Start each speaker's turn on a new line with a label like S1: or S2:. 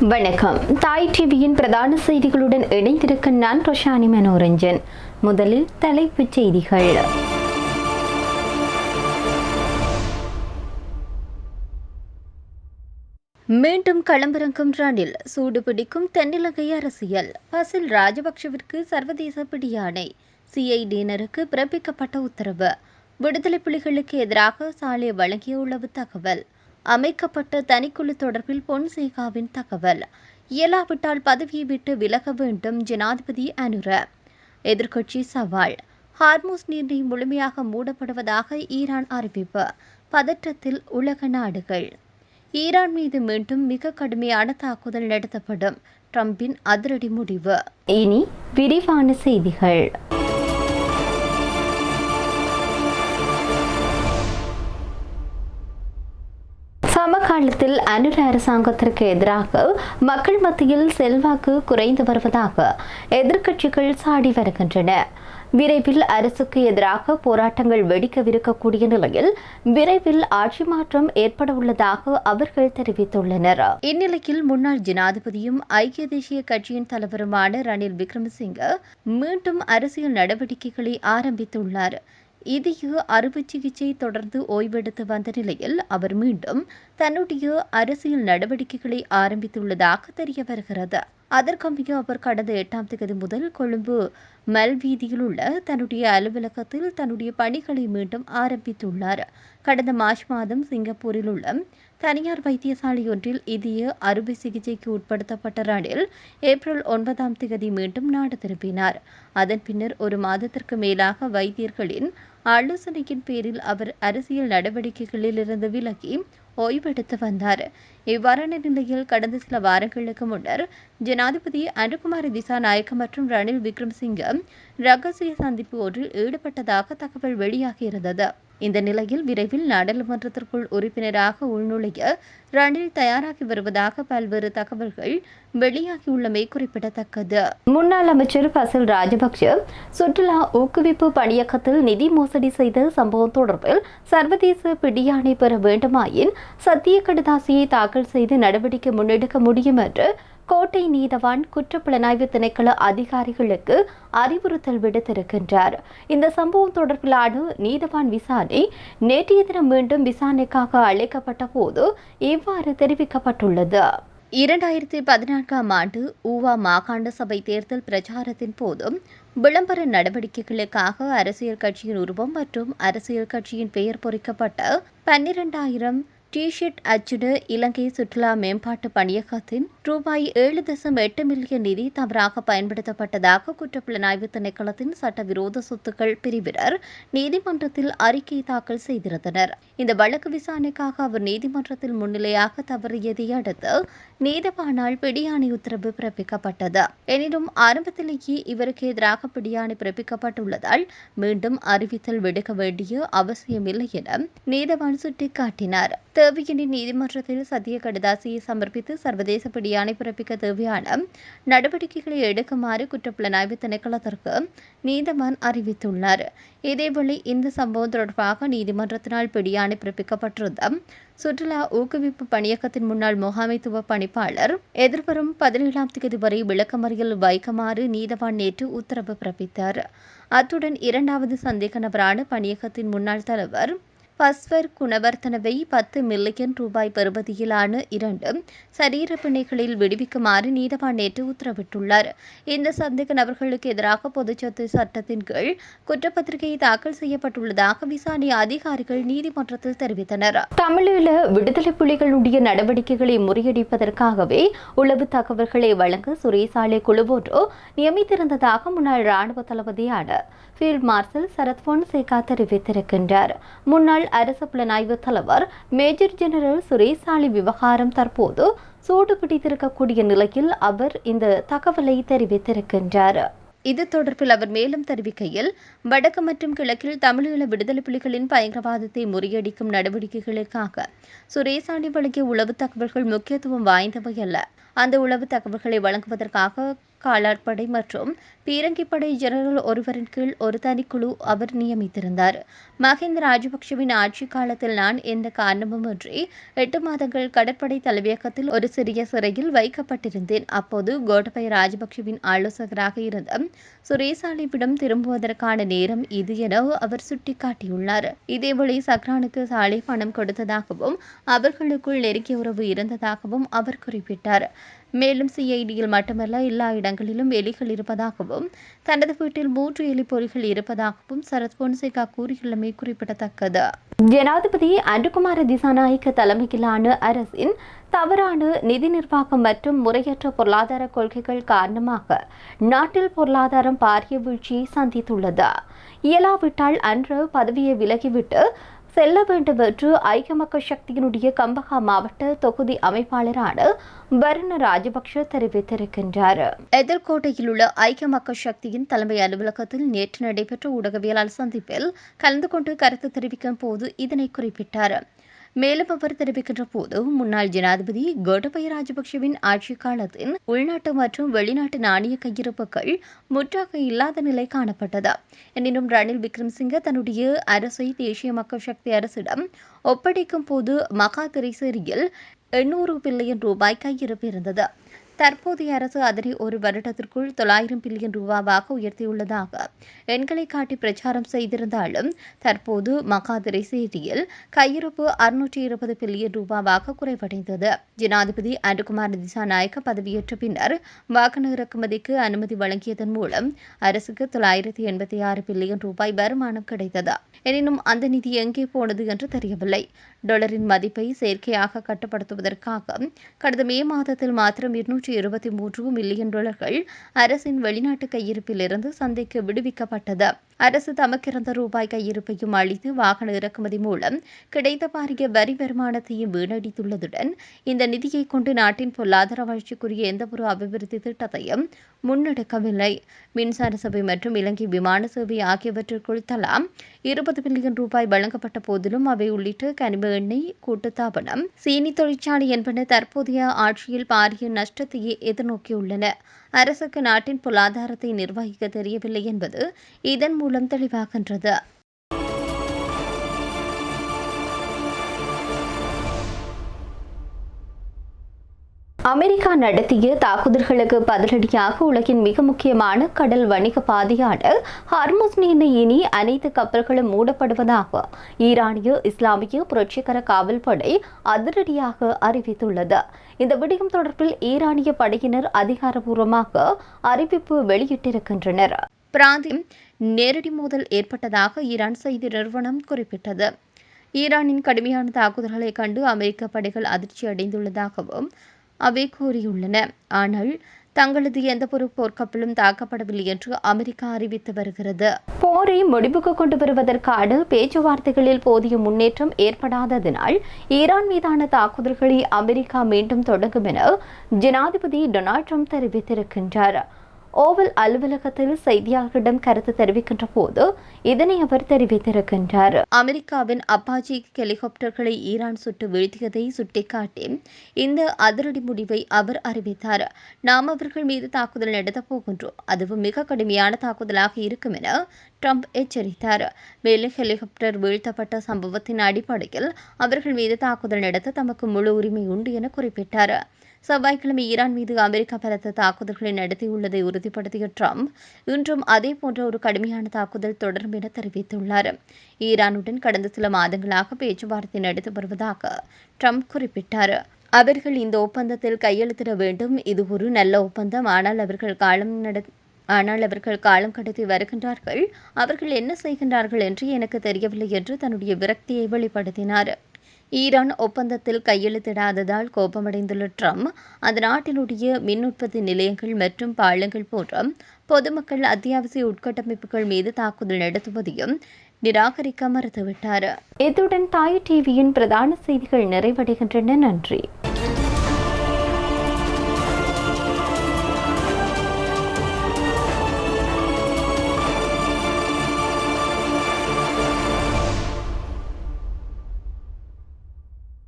S1: வணக்கம். தாய் டிவியின் பிரதான செய்திகளுடன் இணைந்திருக்கும் நான் ரோஷானி மனோரஞ்சன். முதலில் தலைப்புச் செய்திகள். மீண்டும் களமிறங்கும் ரணில், சூடுபிடிக்கும் தென்னிலங்கை அரசியல். பசில் ராஜபக்ஷவிற்கு சர்வதேச பிடியாணை. சிஐடியினருக்கு பிறப்பிக்கப்பட்ட உத்தரவு. விடுதலை புலிகளுக்கு எதிராக சாலை வழங்கியுள்ள தகவல். அமைக்கப்பட்ட தனிக்குழு தொடர்பில் பொன்சேகாவின் தகவல். இயலாவிட்டால் பதவியை விட்டு விலக வேண்டும் ஜனாதிபதி அனுர. எதிர்க்கட்சி சவால். ஹார்மூஸ் நீரிணை முழுமையாக மூடப்படுவதாக ஈரான் அறிவிப்பு. பதற்றத்தில் உலக நாடுகள். ஈரான் மீது மீண்டும் மிக கடுமையான தாக்குதல் நடத்தப்படும். ட்ரம்பின் அதிரடி முடிவு. இனி விரிவான செய்திகள். சமகாலத்தில் அனுர அரசாங்கத்திற்கு எதிராக மக்கள் மத்தியில் செல்வாக்கு குறைந்து வருவதாக எதிர்க்கட்சிகள் சாடி வருகின்றன. விரைவில் அரசுக்கு எதிராக போராட்டங்கள் வெடிக்கவிருக்கக்கூடிய நிலையில் விரைவில் ஆட்சி மாற்றம் ஏற்பட உள்ளதாக அவர்கள் தெரிவித்துள்ளனர். இந்நிலையில் முன்னாள் ஜனாதிபதியும் ஐக்கிய தேசிய கட்சியின் தலைவருமான ரணில் விக்ரமசிங்க மீண்டும் அரசியல் நடவடிக்கைகளை ஆரம்பித்துள்ளார். இதய அறுவை சிகிச்சை தொடர்ந்து ஓய்வெடுத்து வந்த நிலையில் அவர் மீண்டும் தன்னுடைய அரசியல் நடவடிக்கைகளை ஆரம்பித்துள்ளதாக தெரிய வருகிறது. அதற்கமைய அவர் கடந்த 8ஆம் தேதி முதல் கொழும்பு மல் வீதியில் உள்ள தன்னுடைய அலுவலகத்தில் தன்னுடைய பணிகளை மீண்டும் ஆரம்பித்துள்ளார். கடந்த மார்ச் மாதம் சிங்கப்பூரில் உள்ள தனியார் வைத்தியசாலை ஒன்றில் இதய அறுவை சிகிச்சைக்கு உட்படுத்தப்பட்ட ரணில் ஏப்ரல் 9ஆம் தேதி மீண்டும் நாடு திரும்பினார். அதன் பின்னர் ஒரு மாதத்திற்கு மேலாக வைத்தியர்களின் ஆலோசனையின் பேரில் அவர் அரசியல் நடவடிக்கைகளில் இருந்து விலகி ஓய்வெடுத்து வந்தார். இவ்வாறான நிலையில் கடந்த சில வாரங்களுக்கு முன்னர் ஜனாதிபதி அனுகுமார திசாநாயக்க மற்றும் ரணில் விக்ரமசிங்க ரகசிய சந்திப்பு ஒன்றில் ஈடுபட்டதாக தகவல் வெளியாகியிருந்தது. இந்த நிலையில் விரைவில் நாடாளுமன்றத்திற்குள் உறுப்பினராக உள்நுழைய ரணில் தயாராகி வருவதாக பல்வேறு தகவல்கள் வெளியாகியுள்ளமை குறிப்பிடத்தக்கது. முன்னாள் அமைச்சர் பசில் ராஜபக்ஷ சுற்றுலா ஊக்குவிப்பு பணியகத்தில் நிதி மோசடி செய்த சம்பவம் தொடர்பில் சர்வதேச பிடியாணை பெற வேண்டுமாயின் சத்திய கடிதாசியை தாக்கல் செய்து நடவடிக்கை முன்னெடுக்க முடியும் என்று கோட்டை நீதவான் குற்றப்புலனாய்வு திணைக்கள அதிகாரிகளுக்கு அறிவுறுத்தல் விடுத்திருக்கின்றார். இந்த சம்பவம் தொடர்பிலான நீதவான் விசாரணை நேற்றைய தினம் மீண்டும் விசாரணைக்காக அழைக்கப்பட்ட போது இவ்வாறு தெரிவிக்கப்பட்டுள்ளது. 2014ஆம் ஆண்டு ஊவா மாகாண சபை தேர்தல் பிரச்சாரத்தின் போதும் விளம்பர நடவடிக்கைகளுக்காக அரசியல் கட்சியின் உருவம் மற்றும் அரசியல் கட்சியின் பெயர் பொறிக்கப்பட்ட 12,000 டி-ஷர்ட் அச்சிட இலங்கை சுற்றுலா மேம்பாட்டு பணியகத்தின் ரூபாய் 7.8 மில்லியன் நிதி தவறாக பயன்படுத்தப்பட்டதாக குற்றப்புலனாய்வு திணைக்களத்தின் சட்டவிரோத சொத்துக்கள் பிரிவினர் நீதிமன்றத்தில் அறிக்கை தாக்கல் செய்திருந்தனர். இந்த வழக்கு விசாரணைக்காக அவர் நீதிமன்றத்தில் முன்னிலையாக தவறியதை அடுத்து நீதவானால் பிடியாணை உத்தரவு பிறப்பிக்கப்பட்டது. எனினும் ஆரம்பத்திலேயே இவருக்கு எதிராக பிடியாணை பிறப்பிக்கப்பட்டுள்ளதால் மீண்டும் அறிவித்தல் விடுக்க வேண்டிய அவசியமில்லை என நீதவான் சுட்டிக்காட்டினார். தேவையின்றி நீதிமன்றத்தில் சத்திய கடிதாசியை சமர்ப்பித்து சர்வதேச பிடியாணை பிறப்பிக்க தேவையான நடவடிக்கைகளை எடுக்குமாறு குற்றப்புலனாய்வு திணைக்களத்திற்கு நீதவான் அறிவித்துள்ளார். இதேவேளை இந்த சம்பவம் தொடர்பாக நீதிமன்றத்தினால் பிடியாணை பிறப்பிக்கப்பட்டிருந்த சுற்றுலா ஊக்குவிப்பு பணியகத்தின் முன்னாள் முகாமைத்துவ பணிப்பாளர் எதிர்வரும் 17ஆம் தேதி வரை விளக்கமறியல் வைக்குமாறு நீதவான் நேற்று உத்தரவு பிறப்பித்தார். அத்துடன் 2வது சந்தேக நபரான பணியகத்தின் முன்னாள் தலைவர் பஸ்வர் குணவர்த்தனவை 10 மில்லியன் ரூபாய் பெறுமதியிலான 2 சரீர பிணைகளில் விடுவிக்குமாறு நீதவான் நேற்று உத்தரவிட்டுள்ளார். இந்த சந்தேக நபர்களுக்கு எதிராக பொதுச்சொத்து சட்டத்தின் கீழ் குற்றப்பத்திரிகை தாக்கல் செய்யப்பட்டுள்ளதாக விசாரணை அதிகாரிகள் நீதிமன்றத்தில் தெரிவித்தனர். தமிழீழ விடுதலை புலிகளுடைய நடவடிக்கைகளை முறியடிப்பதற்காகவே உளவு தகவல்களை வழங்க சுரேசாலை குழு ஒன்று நியமித்திருந்ததாக முன்னாள் ராணுவ தளபதியான ஃபீல்ட் மார்ஷல் சரத் பொன்சேகா தெரிவித்திருக்கின்றார். முன்னாள் அரசு புலனாய்வு தலைவர் மேஜர் ஜெனரல் சுரேசாலி விவகாரம் தற்போது சூடு பிடித்திருக்கக்கூடிய நிலையில் அவர் இந்த தகவலை தெரிவித்திருக்கின்றார். இது தொடர்பில் அவர் மேலும் தெரிவிக்கையில், வடக்கு மற்றும் கிழக்கில் தமிழீழ விடுதலை புலிகளின் பயங்கரவாதத்தை முறியடிக்கும் நடவடிக்கைகளுக்காக சுரேசாலி வழங்கிய உளவு தகவல்கள் முக்கியத்துவம் வாய்ந்தவை அல்ல. அந்த உளவு தகவல்களை வழங்குவதற்காக காலாட்படை மற்றும் பீரங்கிப்படை ஜெனரல் ஒருவரின் கீழ் ஒரு தனிக்குழு அவர் நியமித்திருந்தார். மஹிந்த ராஜபக்ஷவின் ஆட்சி காலத்தில் நான் எந்த காரணமுமின்றி 8 மாதங்கள் கடற்படை தலைமையகத்தில் ஒரு சிறிய சிறையில் வைக்கப்பட்டிருந்தேன். அப்போது கோட்டபய ராஜபக்ஷவின் ஆலோசகராக இருந்த சுரேசாலிவிடம் திரும்புவதற்கான நேரம் இது என அவர் சுட்டிக்காட்டியுள்ளார். இதேவேளை சக்ரானுக்கு சாலை பணம் கொடுத்ததாகவும் அவர்களுக்குள் நெருங்கிய உறவு இருந்ததாகவும் அவர் குறிப்பிட்டார். மேலும் சிஐடியில் மட்டுமல்ல எல்லா இடங்களிலும் எலிகள் இருப்பதாகவும் தனது வீட்டில் 3 எலிப்பொறிகள் இருப்பதாகவும் சரத் பொன்சேகா கூறியுள்ளமை குறிப்பிடத்தக்கது. ஜனாதிபதி அனுகுமார திசாநாயக்க தலைமையிலான அரசின் தவறான நிதி நிர்வாகம் மற்றும் முறையற்ற பொருளாதார கொள்கைகள் காரணமாக நாட்டில் பொருளாதாரம் பாரிய வீழ்ச்சியை சந்தித்துள்ளது. இயலாவிட்டால் அன்று பதவியை விலகிவிட்டு செல்ல வேண்டும் என்று ஐக்கிய மக்கள் சக்தியினுடைய கம்பஹா மாவட்ட தொகுதி அமைப்பாளரான வருண ராஜபக்ஷ தெரிவித்திருக்கின்றார். எதிர்கோட்டையில் உள்ள ஐக்கிய மக்கள் சக்தியின் தலைமை அலுவலகத்தில் நேற்று நடைபெற்ற ஊடகவியலாளர் சந்திப்பில் கலந்து கொண்டு கருத்து தெரிவிக்கும் போது இதனை குறிப்பிட்டார். மேலும் அவர் தெரிவிக்கின்ற போது முன்னாள் ஜனாதிபதி கோட்டபய ராஜபக்ஷவின் ஆட்சி காலத்தின் உள்நாட்டு மற்றும் வெளிநாட்டு நாணய கையிருப்புகள் முற்றாக இல்லாத நிலை காணப்பட்டது. எனினும் ரணில் விக்ரமசிங்க தன்னுடைய அரசை தேசிய மக்கள் சக்தி அரசிடம் ஒப்படைக்கும் போது மகா திரைசேரியில் 800 பில்லியன் ரூபாய் கையிருப்பு இருந்தது. தற்போதைய அரசு அதனை ஒரு வருடத்திற்குள் 900 பில்லியன் ரூபாவாக உயர்த்தியுள்ளதாக எண்களை காட்டி பிரச்சாரம் செய்திருந்தாலும் தற்போது மகாதிரை செய்தியில் கையிருப்பு 620 பில்லியன் ரூபாவாக குறைவடைந்தது. ஜனாதிபதி அனுகுமார திசாநாயக்க பதவியேற்ற பின்னர் வாகன இறக்குமதிக்கு அனுமதி வழங்கியதன் மூலம் அரசுக்கு 986 பில்லியன் ரூபாய் வருமானம் கிடைத்தது. எனினும் அந்த நிதி எங்கே போனது என்று தெரியவில்லை. டாலரின் மதிப்பை செயற்கையாக கட்டுப்படுத்துவதற்காக கடந்த மே மாதத்தில் மாத்திரம் 223 மில்லியன் டாலர்கள் அரசின் வெளிநாட்டு கையிருப்பிலிருந்து சந்தைக்கு விடுவிக்கப்பட்டது. அரசு தமக்கிருந்த ரூபாய் கையிருப்பையும் அளித்து வாகன இறக்குமதி மூலம் கிடைத்த பாரிய வரி வருமானத்தையும் வீணடித்துள்ளதுடன் இந்த நிதியை கொண்டு நாட்டின் பொருளாதார வளர்ச்சிக்குரிய எந்தவொரு அபிவிருத்தி திட்டத்தையும் முன்னெடுக்கவில்லை. மின்சார சபை மற்றும் இலங்கை விமான சேவை ஆகியவற்றிற்குள் தலா 20 பில்லியன் ரூபாய் வழங்கப்பட்ட போதிலும் அவை உள்ளிட்ட கனிம எண்ணெய் கூட்டுத்தாபனம், சீனி தொழிற்சாலை என்பன தற்போதைய ஆட்சியில் பாரிய நஷ்டத்தையே எதிர்நோக்கியுள்ளன. அரசுக்கு நாட்டின் பொருளாதாரத்தை நிர்வகிக்க தெரியவில்லை என்பது இதன் மூலம் தெளிவாகின்றது. அமெரிக்கா நடத்திய தாக்குதல்களுக்கு பதிலடியாக உலகின் மிக முக்கியமான கடல் வணிக பாதையான ஹார்முஸ் நீரினை இனி அனைத்து கப்பல்களும் மூடப்படுவதாக ஈரானிய இஸ்லாமிய புரட்சிகர காவல் படை அதிரடியாக அறிவித்துள்ளது. இந்த விடயம் தொடர்பில் ஈரானிய படையினர் அதிகாரப்பூர்வமாக அறிவிப்பு வெளியிட்டிருக்கின்றனர். பிராந்தியம் நேரடி மோதல் ஏற்பட்டதாக ஈரான் செய்தி நிறுவனம் குறிப்பிட்டது. ஈரானின் கடுமையான தாக்குதல்களை கண்டு அமெரிக்க படைகள் அதிர்ச்சி அடைந்துள்ளதாகவும் அவை கூறியுள்ளன. ஆனால் தங்களது எந்தவொரு போர்க்கப்பலும் தாக்கப்படவில்லை என்று அமெரிக்கா அறிவித்து வருகிறது. போரை முடிவுக்கு கொண்டு வருவதற்கான பேச்சுவார்த்தைகளில் போதிய முன்னேற்றம் ஏற்படாததினால் ஈரான் மீதான தாக்குதல்களை அமெரிக்கா மீண்டும் தொடங்கும் என ஜனாதிபதி டொனால்ட் ட்ரம்ப் தெரிவித்திருக்கின்றார். ஓவல் அலுவலகத்தில் செய்தியாளர்களிடம் கருத்து தெரிவிக்கின்ற போது இதனை அவர் தெரிவித்திருக்கின்றார். அமெரிக்காவின் அப்பாச்சி ஹெலிகாப்டர்களை ஈரான் சுட்டு வீழ்த்தியதை சுட்டிக்காட்டி இந்த அதிரடி முடிவை அவர் அறிவித்தார். நாம் அவர்கள் மீது தாக்குதல் நடத்தப் போகின்றோம், அதுவும் மிக கடுமையான தாக்குதலாக இருக்கும் என ட்ரம்ப் எச்சரித்தார். மேலும் ஹெலிகாப்டர் வீழ்த்தப்பட்ட சம்பவத்தின் அடிப்படையில் அவர்கள் மீது தாக்குதல் நடத்த தமக்கு முழு உரிமை உண்டு என குறிப்பிட்டார். செவ்வாய்க்கிழமை ஈரான் மீது அமெரிக்கா பலத்த தாக்குதல்களை நடத்தியுள்ளதை உறுதிப்படுத்திய ட்ரம்ப் இன்றும் அதே போன்ற ஒரு கடுமையான தாக்குதல் தொடரும் என தெரிவித்துள்ளார். ஈரானுடன் கடந்த சில மாதங்களாக பேச்சுவார்த்தை நடத்தி வருவதாக ட்ரம்ப் குறிப்பிட்டார். அவர்கள் இந்த ஒப்பந்தத்தில் கையெழுத்திட வேண்டும். இது ஒரு நல்ல ஒப்பந்தம். ஆனால் அவர்கள் காலம் கடத்தி வருகின்றார்கள். அவர்கள் என்ன செய்கின்றார்கள் என்று எனக்கு தெரியவில்லை என்று தன்னுடைய விரக்தியை வெளிப்படுத்தினார். ஈரான் ஒப்பந்தத்தில் கையெழுத்திடாததால் கோபமடைந்துள்ள ட்ரம்ப் அந்த நாட்டினுடைய மின் உற்பத்தி நிலையங்கள் மற்றும் பாலங்கள் போன்ற பொதுமக்கள் அத்தியாவசிய உட்கட்டமைப்புகள் மீது தாக்குதல் நடத்துவதையும் நிராகரிக்க மறுத்துவிட்டார். இத்துடன் தாய் டிவியின் பிரதான செய்திகள் நிறைவடைகின்றன. நன்றி.